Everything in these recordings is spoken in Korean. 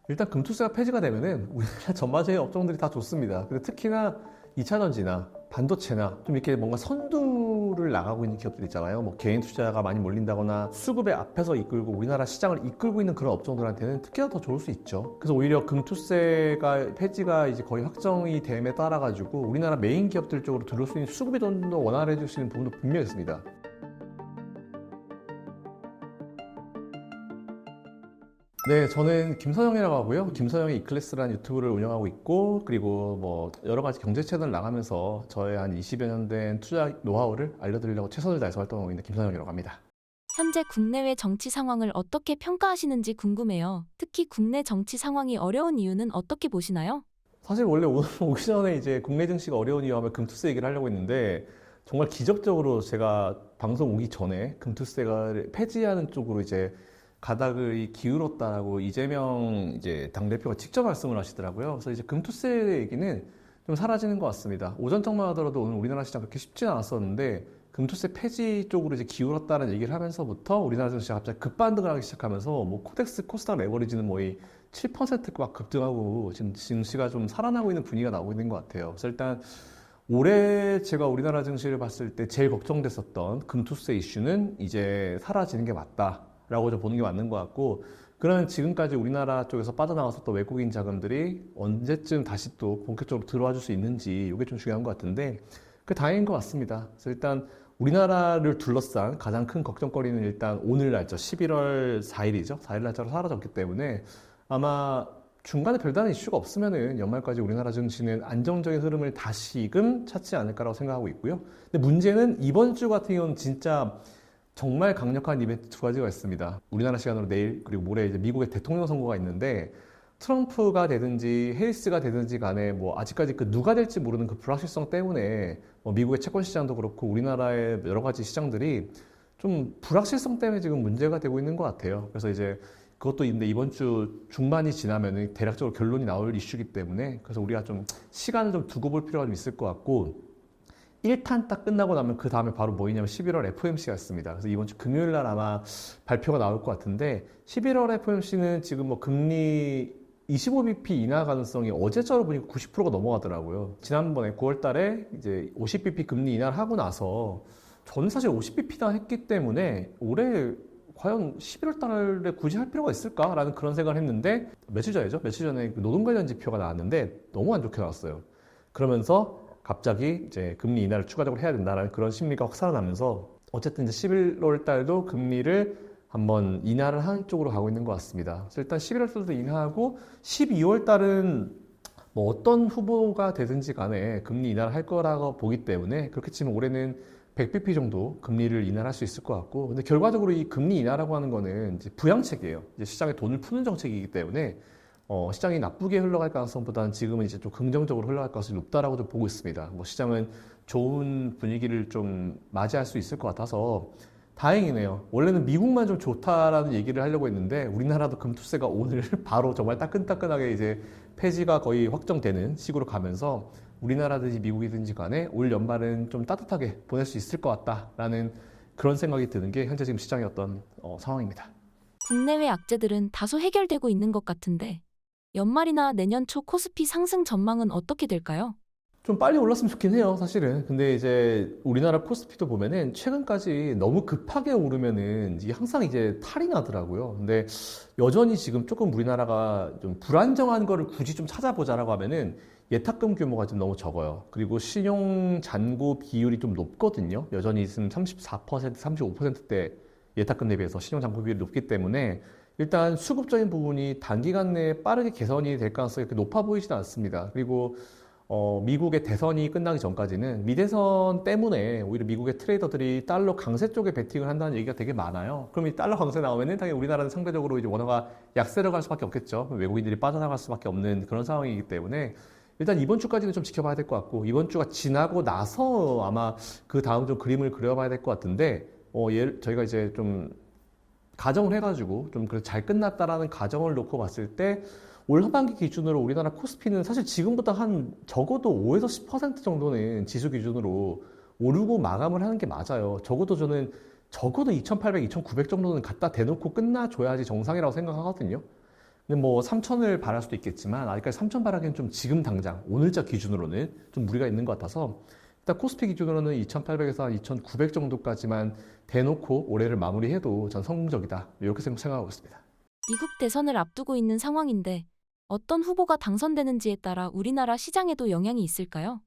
일단 금투세가 폐지가 되면은 우리나라 전반적인 업종들이 다 좋습니다. 근데 특히나 2차전지나 반도체나 좀 이렇게 뭔가 선두를 나가고 있는 기업들 있잖아요. 뭐 개인 투자가 많이 몰린다거나 수급의 앞에서 이끌고 우리나라 시장을 이끌고 있는 그런 업종들한테는 특히나 더 좋을 수 있죠. 그래서 오히려 금투세가 폐지가 이제 거의 확정이 됨에 따라 가지고 우리나라 메인 기업들 쪽으로 들어올 수 있는 수급이 좀 더 원활해질 수 있는 부분도 분명히 있습니다. 네, 저는 김선영이라고 하고요. 김선영의 이클래스라는 유튜브를 운영하고 있고, 그리고 뭐 여러 가지 경제 채널 나가면서 저의 한 20여 년 된 투자 노하우를 알려드리려고 최선을 다해서 활동하고 있는 김선영이라고 합니다. 현재 국내외 정치 상황을 어떻게 평가하시는지 궁금해요. 특히 국내 정치 상황이 어려운 이유는 어떻게 보시나요? 사실 원래 오늘 오기 전에 이제 국내 증시가 어려운 이유 하면 금투세 얘기를 하려고 했는데, 정말 기적적으로 제가 방송 오기 전에 금투세가 폐지하는 쪽으로 이제 가닥을 기울었다라고 이재명 이제 당대표가 직접 말씀을 하시더라고요. 그래서 이제 금투세 얘기는 좀 사라지는 것 같습니다. 오전장만 하더라도 오늘 우리나라 시장 그렇게 쉽지는 않았었는데 금투세 폐지 쪽으로 이제 기울었다는 얘기를 하면서부터 우리나라 증시가 갑자기 급반등을 하기 시작하면서 뭐 코덱스 코스닥 레버리지는 거의 7%막 급등하고 지금 증시가 좀 살아나고 있는 분위기가 나오고 있는 것 같아요. 그래서 일단 올해 제가 우리나라 증시를 봤을 때 제일 걱정됐었던 금투세 이슈는 이제 사라지는 게 맞다라고 좀 보는 게 맞는 것 같고, 그러면 지금까지 우리나라 쪽에서 빠져나왔었던 외국인 자금들이 언제쯤 다시 또 본격적으로 들어와 줄 수 있는지 이게 좀 중요한 것 같은데, 그게 다행인 것 같습니다. 그래서 일단 우리나라를 둘러싼 가장 큰 걱정거리는 일단 오늘 날짜 11월 4일이죠. 4일 날짜로 사라졌기 때문에 아마 중간에 별다른 이슈가 없으면은 연말까지 우리나라 증시는 안정적인 흐름을 다시금 찾지 않을까라고 생각하고 있고요. 근데 문제는 이번 주 같은 경우는 진짜 정말 강력한 이벤트 두 가지가 있습니다. 우리나라 시간으로 내일 그리고 모레 이제 미국의 대통령 선거가 있는데, 트럼프가 되든지 해리스가 되든지 간에 뭐 아직까지 그 누가 될지 모르는 그 불확실성 때문에 뭐 미국의 채권 시장도 그렇고 우리나라의 여러 가지 시장들이 좀 불확실성 때문에 지금 문제가 되고 있는 것 같아요. 그래서 이제 그것도 있는데 이번 주 중반이 지나면은 대략적으로 결론이 나올 이슈이기 때문에, 그래서 우리가 좀 시간을 좀 두고 볼 필요가 좀 있을 것 같고, 1탄 딱 끝나고 나면 그 다음에 바로 뭐냐면 11월 FOMC가 있습니다. 그래서 이번 주 금요일 날 아마 발표가 나올 것 같은데, 11월 FOMC는 지금 뭐 금리 25bp 인하 가능성이 어제자로 보니까 90%가 넘어가더라고요. 지난번에 9월 달에 이제 50bp 금리 인하를 하고 나서 저는 사실 50bp나 했기 때문에 올해 과연 11월 달에 굳이 할 필요가 있을까라는 그런 생각을 했는데, 며칠 전이죠. 며칠 전에 그 노동 관련 지표가 나왔는데 너무 안 좋게 나왔어요. 그러면서 갑자기 이제 금리 인하를 추가적으로 해야 된다는 그런 심리가 확 살아나면서 어쨌든 이제 11월 달도 금리를 한번 인하를 하는 쪽으로 가고 있는 것 같습니다. 그래서 일단 11월 달도 인하하고 12월 달은 뭐 어떤 후보가 되든지 간에 금리 인하를 할 거라고 보기 때문에 그렇게 치면 올해는 100bp 정도 금리를 인하할 수 있을 것 같고, 근데 결과적으로 이 금리 인하라고 하는 거는 이제 부양책이에요. 이제 시장에 돈을 푸는 정책이기 때문에 시장이 나쁘게 흘러갈 가능성보다는 지금은 이제 좀 긍정적으로 흘러갈 가능성이 높다라고 좀 보고 있습니다. 뭐 시장은 좋은 분위기를 좀 맞이할 수 있을 것 같아서 다행이네요. 원래는 미국만 좀 좋다라는 얘기를 하려고 했는데 우리나라도 금투세가 오늘 바로 정말 따끈따끈하게 이제 폐지가 거의 확정되는 식으로 가면서 우리나라든지 미국이든지 간에 올 연말은 좀 따뜻하게 보낼 수 있을 것 같다라는 그런 생각이 드는 게 현재 지금 시장의 어떤 상황입니다. 국내외 악재들은 다소 해결되고 있는 것 같은데 연말이나 내년 초 코스피 상승 전망은 어떻게 될까요? 좀 빨리 올랐으면 좋긴 해요, 사실은. 근데 이제 우리나라 코스피도 보면은 최근까지 너무 급하게 오르면은 이게 항상 이제 탈이 나더라고요. 근데 여전히 지금 조금 우리나라가 좀 불안정한 거를 굳이 좀 찾아보자라고 하면은 예탁금 규모가 좀 너무 적어요. 그리고 신용 잔고 비율이 좀 높거든요. 여전히 지금 34%, 35%대 예탁금 대비해서 신용 잔고 비율이 높기 때문에 일단 수급적인 부분이 단기간 내에 빠르게 개선이 될 가능성이 그렇게 높아 보이지는 않습니다. 그리고 미국의 대선이 끝나기 전까지는 미대선 때문에 오히려 미국의 트레이더들이 달러 강세 쪽에 베팅을 한다는 얘기가 되게 많아요. 그럼 이 달러 강세 나오면은 당연히 우리나라는 상대적으로 이제 원화가 약세로 갈 수밖에 없겠죠. 외국인들이 빠져나갈 수밖에 없는 그런 상황이기 때문에 일단 이번 주까지는 좀 지켜봐야 될 것 같고, 이번 주가 지나고 나서 아마 그 다음 좀 그림을 그려봐야 될 것 같은데, 저희가 이제 좀 가정을 해가지고 좀 잘 끝났다라는 가정을 놓고 봤을 때 올 하반기 기준으로 우리나라 코스피는 사실 지금부터 한 적어도 5에서 10% 정도는 지수 기준으로 오르고 마감을 하는 게 맞아요. 적어도 저는 적어도 2,800, 2,900 정도는 갖다 대놓고 끝나줘야지 정상이라고 생각하거든요. 근데 뭐 3천을 바랄 수도 있겠지만 아직까지 3천 바라기는 좀 지금 당장 오늘자 기준으로는 좀 무리가 있는 것 같아서 일단 코스피 기준으로는 2,800에서 한 2,900 정도까지만 대놓고 올해를 마무리해도 전 성공적이다. 이렇게 생각하고 있습니다. 미국 대선을 앞두고 있는 상황인데 어떤 후보가 당선되는지에 따라 우리나라 시장에도 영향이 있을까요?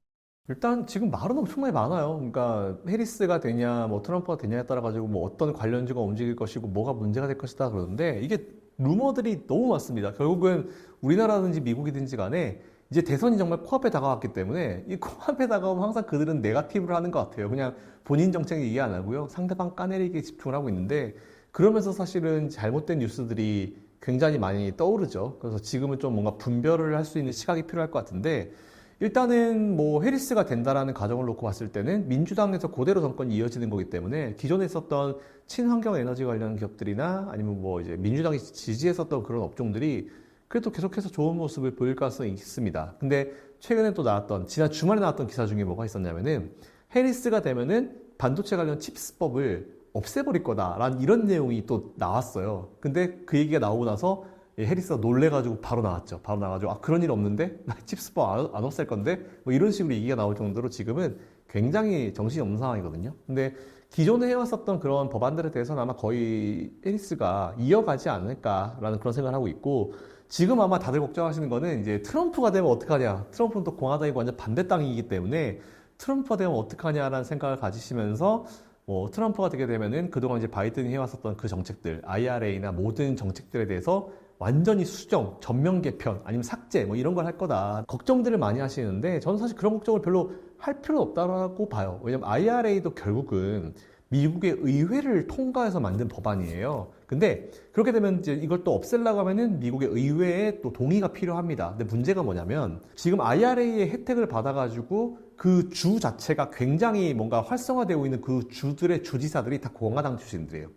일단 지금 말은 엄청나게 많아요. 그러니까 해리스가 되냐, 뭐 트럼프가 되냐에 따라 가지고 뭐 어떤 관련주가 움직일 것이고 뭐가 문제가 될 것이다 그러는데 이게 루머들이 너무 많습니다. 결국은 우리나라든지 미국이든지 간에 이제 대선이 정말 코앞에 다가왔기 때문에 이 코앞에 다가오면 항상 그들은 네거티브를 하는 것 같아요. 그냥 본인 정책 얘기 안 하고요. 상대방 까내리기에 집중을 하고 있는데 그러면서 사실은 잘못된 뉴스들이 굉장히 많이 떠오르죠. 그래서 지금은 좀 뭔가 분별을 할 수 있는 시각이 필요할 것 같은데 일단은 뭐 해리스가 된다라는 가정을 놓고 봤을 때는 민주당에서 그대로 정권이 이어지는 거기 때문에 기존에 있었던 친환경 에너지 관련 기업들이나 아니면 뭐 이제 민주당이 지지했었던 그런 업종들이 그래도 계속해서 좋은 모습을 보일 가능성이 있습니다. 근데 최근에 또 나왔던 지난 주말에 나왔던 기사 중에 뭐가 있었냐면은 해리스가 되면은 반도체 관련 칩스법을 없애버릴 거다라는 이런 내용이 또 나왔어요. 근데 그 얘기가 나오고 나서 해리스가 놀래가지고 바로 나왔죠. 바로 나와가지고 아 그런 일 없는데? 나 칩스법 안 없앨 건데? 뭐 이런 식으로 얘기가 나올 정도로 지금은 굉장히 정신이 없는 상황이거든요. 근데 기존에 해왔었던 그런 법안들에 대해서는 아마 거의 해리스가 이어가지 않을까라는 그런 생각을 하고 있고 지금 아마 다들 걱정하시는 거는 이제 트럼프가 되면 어떡하냐. 트럼프는 또 공화당이고 완전 반대 땅이기 때문에 트럼프가 되면 어떡하냐라는 생각을 가지시면서 뭐 트럼프가 되게 되면은 그동안 이제 바이든이 해왔었던 그 정책들, IRA나 모든 정책들에 대해서 완전히 수정, 전면 개편, 아니면 삭제, 뭐 이런 걸 할 거다. 걱정들을 많이 하시는데 저는 사실 그런 걱정을 별로 할 필요는 없다고 봐요. 왜냐면 IRA도 결국은 미국의 의회를 통과해서 만든 법안이에요. 근데 그렇게 되면 이제 이걸 또 없애려고 하면은 미국의 의회에 또 동의가 필요합니다. 근데 문제가 뭐냐면 지금 IRA의 혜택을 받아가지고 그 주 자체가 굉장히 뭔가 활성화되어 있는 그 주들의 주지사들이 다 공화당 출신들이에요.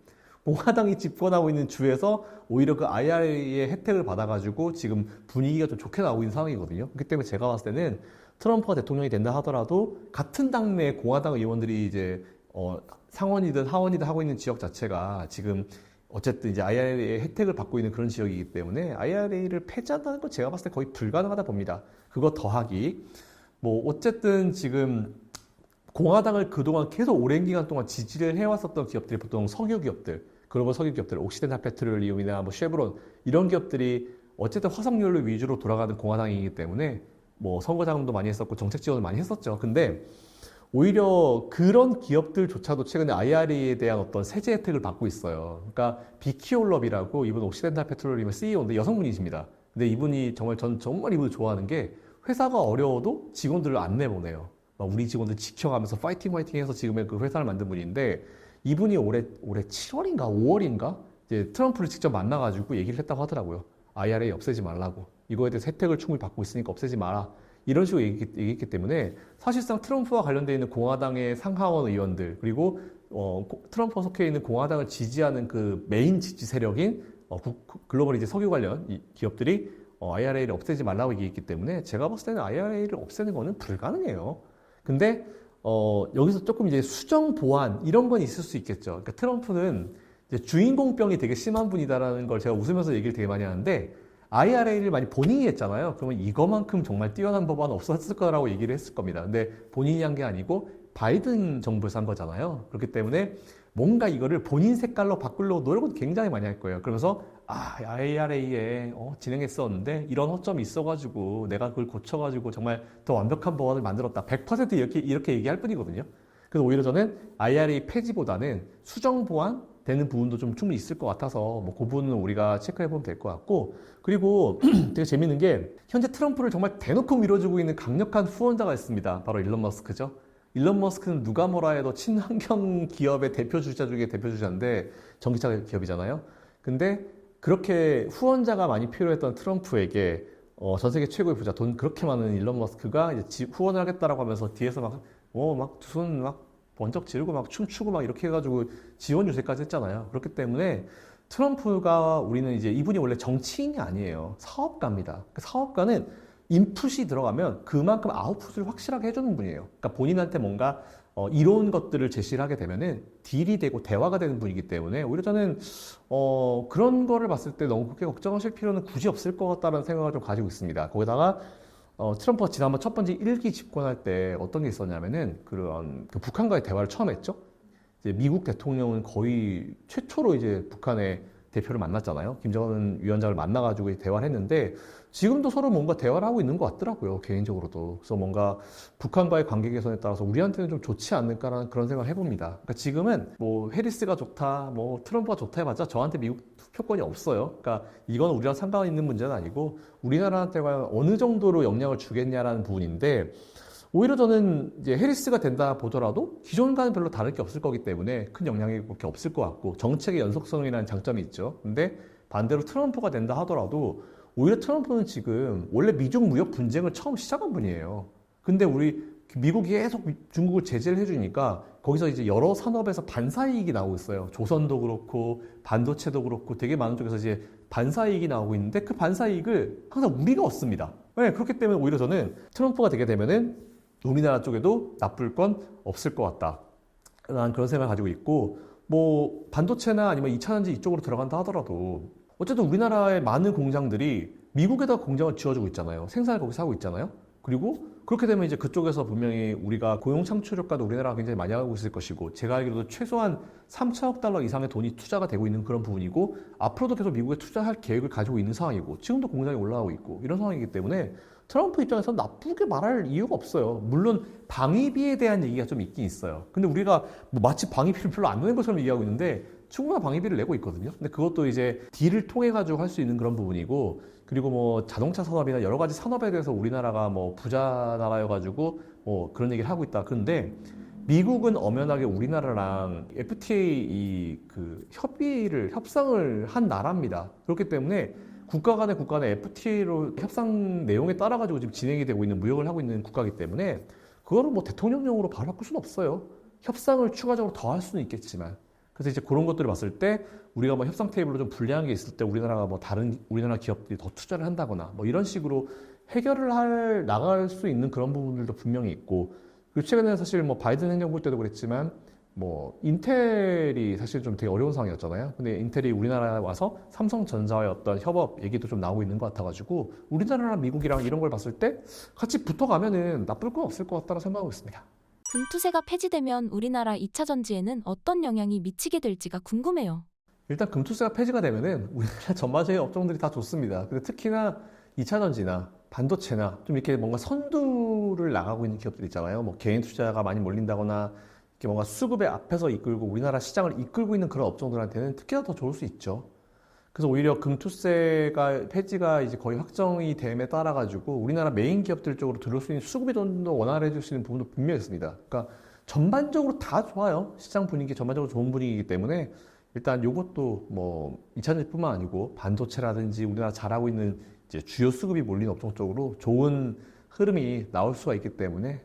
공화당이 집권하고 있는 주에서 오히려 그 IRA의 혜택을 받아가지고 지금 분위기가 좀 좋게 나오고 있는 상황이거든요. 그렇기 때문에 제가 봤을 때는 트럼프가 대통령이 된다 하더라도 같은 당내 공화당 의원들이 이제 상원이든 하원이든 하고 있는 지역 자체가 지금 어쨌든 이제 IRA의 혜택을 받고 있는 그런 지역이기 때문에 IRA를 폐지한다는 건 제가 봤을 때 거의 불가능하다 봅니다. 그거 더하기 뭐 어쨌든 지금 공화당을 그동안 계속 오랜 기간 동안 지지를 해왔었던 기업들이 보통 석유 기업들, 글로벌 석유 기업들, 옥시덴탈 페트롤리움이나 뭐 쉐브론 이런 기업들이 어쨌든 화석연료 위주로 돌아가는 공화당이기 때문에 뭐 선거 자금도 많이 했었고 정책 지원을 많이 했었죠. 근데 오히려 그런 기업들조차도 최근에 IRA에 대한 어떤 세제 혜택을 받고 있어요. 그러니까 비키 올럽이라고 이분 옥시덴탈 페트롤리움의 CEO인데 여성분이십니다. 근데 이분이 전 정말 이분을 좋아하는 게 회사가 어려워도 직원들을 안 내보내요. 우리 직원들 지켜가면서 파이팅 해서 지금의 그 회사를 만든 분인데 이분이 올해 7월인가 5월인가 이제 트럼프를 직접 만나가지고 얘기를 했다고 하더라고요. IRA 없애지 말라고. 이거에 대해서 혜택을 충분히 받고 있으니까 없애지 마라. 이런 식으로 얘기했기 때문에 사실상 트럼프와 관련되어 있는 공화당의 상하원 의원들 그리고 트럼프가 속해 있는 공화당을 지지하는 그 메인 지지 세력인 글로벌 이제 석유 관련 기업들이 IRA를 없애지 말라고 얘기했기 때문에 제가 봤을 때는 IRA를 없애는 거는 불가능해요. 근데 여기서 조금 이제 수정 보완 이런 건 있을 수 있겠죠. 그러니까 트럼프는 이제 주인공병이 되게 심한 분이다라는 걸 제가 웃으면서 얘기를 되게 많이 하는데 IRA를 많이 본인이 했잖아요. 그러면 이거만큼 정말 뛰어난 법안 없었을 거라고 얘기를 했을 겁니다. 근데 본인이 한 게 아니고 바이든 정부에서 한 거잖아요. 그렇기 때문에 뭔가 이거를 본인 색깔로 바꾸려고 노력은 굉장히 많이 할 거예요. 그러면서 IRA에 진행했었는데 이런 허점이 있어가지고 내가 그걸 고쳐가지고 정말 더 완벽한 법안을 만들었다. 100% 이렇게 얘기할 뿐이거든요. 그래서 오히려 저는 IRA 폐지보다는 수정 보완 되는 부분도 좀 충분히 있을 것 같아서 뭐 그 부분은 우리가 체크해 보면 될 것 같고 그리고 되게 재밌는 게 현재 트럼프를 정말 대놓고 밀어주고 있는 강력한 후원자가 있습니다. 바로 일론 머스크죠. 일론 머스크는 누가 뭐라 해도 친환경 기업의 대표 주자 중에 대표 주자인데 전기차 기업이잖아요. 근데 그렇게 후원자가 많이 필요했던 트럼프에게 전 세계 최고의 부자 돈 그렇게 많은 일론 머스크가 이제 후원을 하겠다라고 하면서 뒤에서 막 두 손 막 번쩍 지르고 막 춤추고 막 이렇게 해가지고 지원 유세까지 했잖아요. 그렇기 때문에 트럼프가 우리는 이제 이분이 원래 정치인이 아니에요. 사업가입니다. 그 사업가는 인풋이 들어가면 그만큼 아웃풋을 확실하게 해주는 분이에요. 그러니까 본인한테 뭔가 이런 것들을 제시를 하게 되면은 딜이 되고 대화가 되는 분이기 때문에 오히려 저는 그런 거를 봤을 때 너무 그렇게 걱정하실 필요는 굳이 없을 것 같다는 생각을 좀 가지고 있습니다. 거기다가 트럼프가 지난번 첫 번째 1기 집권할 때 어떤 게 있었냐면은 그런 그 북한과의 대화를 처음 했죠. 이제 미국 대통령은 거의 최초로 이제 북한의 대표를 만났잖아요. 김정은 위원장을 만나가지고 대화를 했는데 지금도 서로 뭔가 대화를 하고 있는 것 같더라고요. 개인적으로도. 그래서 뭔가 북한과의 관계 개선에 따라서 우리한테는 좀 좋지 않을까라는 그런 생각을 해봅니다. 그러니까 지금은 뭐 해리스가 좋다, 뭐 트럼프가 좋다 해봤자 저한테 미국 투표권이 없어요. 그러니까 이건 우리랑 상관 있는 문제는 아니고 우리나라한테 과연 어느 정도로 영향을 주겠냐라는 부분인데 오히려 저는 이제 해리스가 된다 보더라도 기존과는 별로 다를 게 없을 거기 때문에 큰 영향이 그렇게 없을 것 같고 정책의 연속성이라는 장점이 있죠. 근데 반대로 트럼프가 된다 하더라도 오히려 트럼프는 지금 원래 미중 무역 분쟁을 처음 시작한 분이에요. 근데 우리 미국이 계속 중국을 제재를 해주니까 거기서 이제 여러 산업에서 반사이익이 나오고 있어요. 조선도 그렇고 반도체도 그렇고 되게 많은 쪽에서 이제 반사이익이 나오고 있는데 그 반사이익을 항상 우리가 얻습니다. 네, 그렇기 때문에 오히려 저는 트럼프가 되게 되면은 우리나라 쪽에도 나쁠 건 없을 것 같다. 라는 그런 생각을 가지고 있고, 뭐, 반도체나 아니면 2차전지 이쪽으로 들어간다 하더라도, 어쨌든 우리나라의 많은 공장들이 미국에다 공장을 지어주고 있잖아요. 생산을 거기서 하고 있잖아요. 그리고 그렇게 되면 이제 그쪽에서 분명히 우리가 고용 창출효과도 우리나라가 굉장히 많이 하고 있을 것이고, 제가 알기로도 최소한 3천억 달러 이상의 돈이 투자가 되고 있는 그런 부분이고, 앞으로도 계속 미국에 투자할 계획을 가지고 있는 상황이고, 지금도 공장이 올라가고 있고, 이런 상황이기 때문에 트럼프 입장에서 나쁘게 말할 이유가 없어요. 물론 방위비에 대한 얘기가 좀 있긴 있어요. 근데 우리가 뭐 마치 방위비를 별로 안 내는 것처럼 얘기하고 있는데 충분한 방위비를 내고 있거든요. 근데 그것도 이제 딜을 통해 가지고 할 수 있는 그런 부분이고 그리고 뭐 자동차 산업이나 여러 가지 산업에 대해서 우리나라가 뭐 부자 나라여가지고 뭐 그런 얘기를 하고 있다. 그런데 미국은 엄연하게 우리나라랑 FTA 그 협상을 한 나라입니다. 그렇기 때문에 국가 간의 FTA로 협상 내용에 따라 가지고 지금 진행이 되고 있는 무역을 하고 있는 국가이기 때문에 그거를 뭐 대통령령으로 바로 바꿀 수는 없어요. 협상을 추가적으로 더 할 수는 있겠지만 그래서 이제 그런 것들을 봤을 때 우리가 뭐 협상 테이블로 좀 불리한 게 있을 때 우리나라가 뭐 다른 우리나라 기업들이 더 투자를 한다거나 뭐 이런 식으로 나갈 수 있는 그런 부분들도 분명히 있고 그리고 최근에 사실 뭐 바이든 행정부 때도 그랬지만 뭐 인텔이 사실 좀 되게 어려운 상황이었잖아요. 근데 인텔이 우리나라에 와서 삼성전자와의 어떤 협업 얘기도 좀 나오고 있는 것 같아가지고 우리나라랑 미국이랑 이런 걸 봤을 때 같이 붙어가면은 나쁠 건 없을 것 같다는 생각하고 있습니다. 금투세가 폐지되면 우리나라 2차 전지에는 어떤 영향이 미치게 될지가 궁금해요. 일단 금투세가 폐지가 되면은 우리나라 전반적인 업종들이 다 좋습니다. 근데 특히나 2차 전지나 반도체나 좀 이렇게 뭔가 선두를 나가고 있는 기업들 있잖아요. 뭐 개인 투자가 많이 몰린다거나 이렇게 뭔가 수급의 앞에서 이끌고 우리나라 시장을 이끌고 있는 그런 업종들한테는 특히나 더 좋을 수 있죠. 그래서 오히려 금투세가 폐지가 이제 거의 확정이 됨에 따라 가지고 우리나라 메인 기업들 쪽으로 들어올 수 있는 수급이 좀 더 원활해질 수 있는 부분도 분명히 있습니다. 그러니까 전반적으로 다 좋아요. 시장 분위기 전반적으로 좋은 분위기이기 때문에 일단 이것도 뭐 2차전지뿐만 아니고 반도체라든지 우리나라 잘하고 있는 이제 주요 수급이 몰린 업종 쪽으로 좋은 흐름이 나올 수가 있기 때문에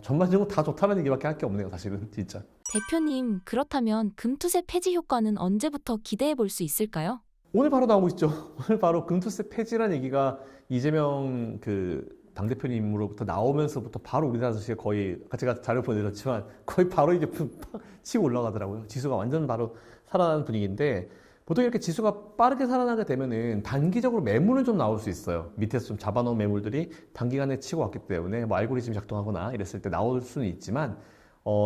전반적으로 다 좋다는 얘기밖에 할 게 없네요, 사실은 진짜. 대표님, 그렇다면 금투세 폐지 효과는 언제부터 기대해 볼 수 있을까요? 오늘 바로 나오고 있죠. 오늘 바로 금투세 폐지라는 얘기가 이재명 그 당대표님으로부터 나오면서부터 바로 우리나라 주식에 거의 제가 자료 보내드렸지만 거의 바로 이제 팍 치고 올라가더라고요. 지수가 완전 바로 살아나는 분위기인데 보통 이렇게 지수가 빠르게 살아나게 되면은 단기적으로 매물은 좀 나올 수 있어요. 밑에서 좀 잡아놓은 매물들이 단기간에 치고 왔기 때문에 뭐 알고리즘이 작동하거나 이랬을 때 나올 수는 있지만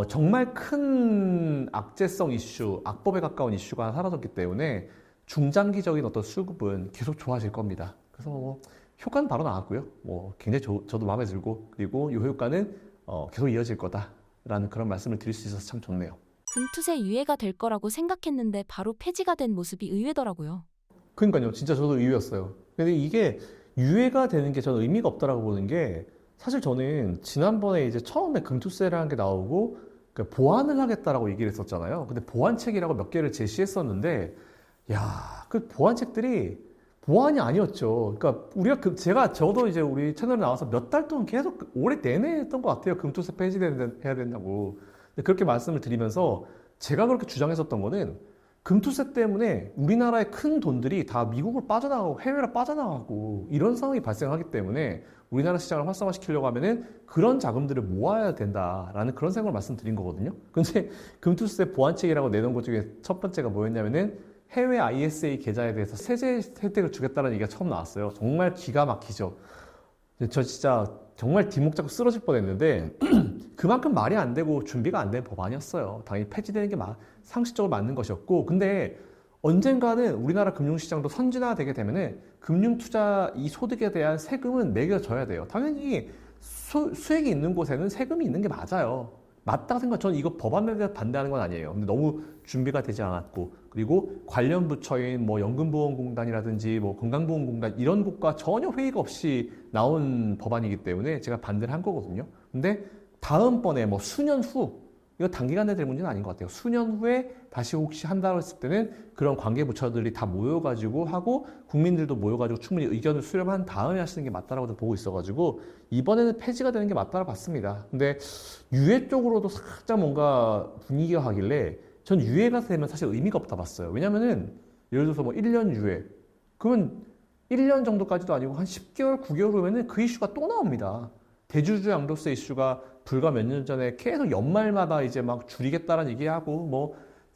정말 큰 악재성 이슈, 악법에 가까운 이슈가 하나 사라졌기 때문에 중장기적인 어떤 수급은 계속 좋아질 겁니다. 그래서 뭐 효과는 바로 나왔고요. 뭐 굉장히 저도 마음에 들고 그리고 이 효과는 계속 이어질 거다라는 그런 말씀을 드릴 수 있어서 참 좋네요. 금투세 유예가 될 거라고 생각했는데 바로 폐지가 된 모습이 의외더라고요. 그러니까요. 진짜 저도 의외였어요. 근데 이게 유예가 되는 게 저는 의미가 없다라고 보는 게 사실 저는 지난번에 이제 처음에 금투세라는 게 나오고 보완을 하겠다라고 얘기를 했었잖아요. 근데 보완책이라고 몇 개를 제시했었는데 야, 그 보완책들이 보완이 아니었죠. 그러니까 저도 이제 우리 채널에 나와서 몇 달 동안 계속 올해 내내 했던 것 같아요. 금투세 폐지해야 된다고. 근데 그렇게 말씀을 드리면서 제가 그렇게 주장했었던 거는 금투세 때문에 우리나라의 큰 돈들이 다 미국으로 빠져나가고 해외로 빠져나가고 이런 상황이 발생하기 때문에 우리나라 시장을 활성화시키려고 하면은 그런 자금들을 모아야 된다라는 그런 생각을 말씀드린 거거든요. 근데 금투세 보완책이라고 내놓은 것 중에 첫 번째가 뭐였냐면은 해외 ISA 계좌에 대해서 세제 혜택을 주겠다는 얘기가 처음 나왔어요. 정말 기가 막히죠. 저 진짜 정말 뒷목 잡고 쓰러질 뻔했는데 그만큼 말이 안 되고 준비가 안 된 법안이었어요. 당연히 폐지되는 게 상식적으로 맞는 것이었고, 근데 언젠가는 우리나라 금융시장도 선진화되게 되면은 금융투자 이 소득에 대한 세금은 매겨져야 돼요. 당연히 수익이 있는 곳에는 세금이 있는 게 맞아요. 맞다고 생각. 저는 이거 법안에 대해서 반대하는 건 아니에요. 근데 너무 준비가 되지 않았고, 그리고 관련 부처인 뭐 연금보험공단이라든지 뭐 건강보험공단 이런 곳과 전혀 회의가 없이 나온 법안이기 때문에 제가 반대를 한 거거든요. 근데 다음번에 뭐 수년 후, 이거 단기간에 될 문제는 아닌 것 같아요. 수년 후에 다시 혹시 한다고 했을 때는 그런 관계 부처들이 다 모여가지고 하고 국민들도 모여가지고 충분히 의견을 수렴한 다음에 하시는 게 맞다라고 보고 있어가지고 이번에는 폐지가 되는 게 맞다고 봤습니다. 근데 유예 쪽으로도 살짝 뭔가 분위기가 가길래 전 유예가 되면 사실 의미가 없다 봤어요. 왜냐면은 예를 들어서 뭐 1년 유예, 그러면 1년 정도까지도 아니고 한 10개월, 9개월 후면은 그 이슈가 또 나옵니다. 대주주 양도세 이슈가 불과 몇 년 전에 계속 연말마다 이제 막 줄이겠다는 얘기하고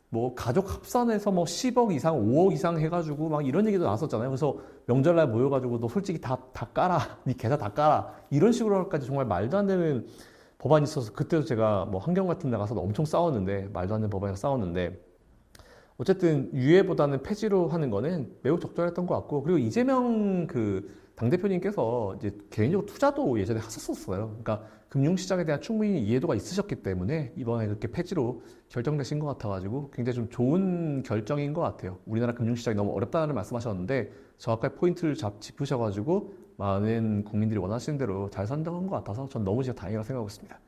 뭐 가족 합산해서 뭐 10억 이상, 5억 이상 해가지고 막 이런 얘기도 나왔었잖아요. 그래서 명절날 모여가지고 너 솔직히 다 까라, 네 계좌 다 까라 이런 식으로까지 정말 말도 안 되는 법안이 있어서 그때도 제가 뭐 환경 같은 데 가서 엄청 싸웠는데, 말도 안 되는 법안이라 싸웠는데, 어쨌든 유예보다는 폐지로 하는 거는 매우 적절했던 것 같고, 그리고 이재명 그 당대표님께서 이제 개인적으로 투자도 예전에 하셨었어요. 그러니까 금융시장에 대한 충분히 이해도가 있으셨기 때문에 이번에 그렇게 폐지로 결정되신 것 같아가지고 굉장히 좀 좋은 결정인 것 같아요. 우리나라 금융시장이 너무 어렵다는 말씀하셨는데 정확하게 포인트를 짚으셔가지고 많은 국민들이 원하시는 대로 잘 선정한 것 같아서 전 너무 진짜 다행이라고 생각하고 있습니다.